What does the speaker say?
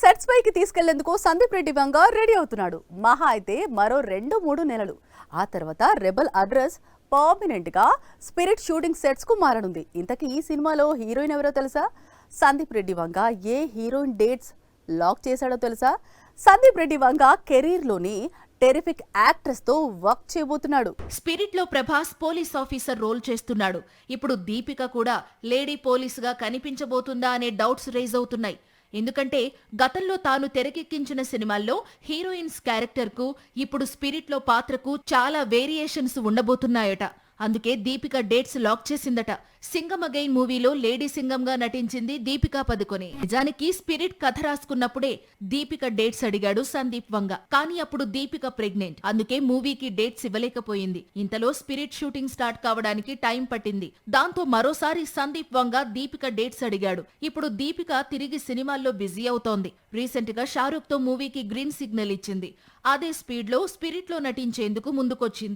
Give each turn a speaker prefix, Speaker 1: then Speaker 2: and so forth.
Speaker 1: Sets పైకి తీసుకెళ్లేందుకు Sandeep Reddy Vanga ready అవుతున్నాడు. మహా అయితే మరో 2-3 నెలలు. ఆ తర్వాత రెబల్ అడ్రస్ పర్మనెంట్ గా స్పిరిట్ షూటింగ్ సెట్స్ కు మారనుంది. ఇంతకీ ఈ సినిమాలో హీరోయిన్ ఎవరో తెలుసా? సందీప్ రెడ్డి వంగ ఏ హీరోయిన్ డేట్స్ లాక్ చేశాడో తెలుసా? సందీప్ రెడ్డి వంగ కెరీర్ లోని టెరిఫిక్ యాక్ట్రెస్ తో వర్క్ చేయబోతున్నాడు.
Speaker 2: స్పిరిట్ లో ప్రభాస్ పోలీస్ ఆఫీసర్ రోల్ చేస్తున్నాడు. ఇప్పుడు దీపిక కూడా లేడీ పోలీస్ గా కనిపించబోతుందా అనే డౌట్స్ రైజ్ అవుతున్నాయి. ఎందుకంటే గతంలో తాను తెరకెక్కించిన సినిమాల్లో హీరోయిన్స్ క్యారెక్టర్ కు ఇప్పుడు స్పిరిట్ లో పాత్రకు చాలా వేరియేషన్స్ ఉండబోతున్నాయట. అందుకే దీపిక డేట్స్ లాక్ చేసిందట. సింగం అగైన్ మూవీలో లేడీ సింగంగా నటించింది దీపికా పదుకొనే. నిజానికి స్పిరిట్ కథ రాసుకున్నప్పుడే దీపిక డేట్స్ అడిగాడు సందీప్ వంగ. కానీ అప్పుడు దీపిక ప్రెగ్నెంట్. అందుకే మూవీకి డేట్స్ ఇవ్వలేకపోయింది. ఇంతలో స్పిరిట్ షూటింగ్ స్టార్ట్ కావడానికి టైం పట్టింది. దాంతో మరోసారి సందీప్ వంగ దీపిక డేట్స్ అడిగాడు. ఇప్పుడు దీపిక తిరిగి సినిమాల్లో బిజీ అవుతోంది. రీసెంట్ గా షారూక్ తో మూవీకి గ్రీన్ సిగ్నల్ ఇచ్చింది. అదే స్పీడ్ లో స్పిరిట్ లో నటించేందుకు ముందుకొచ్చింది.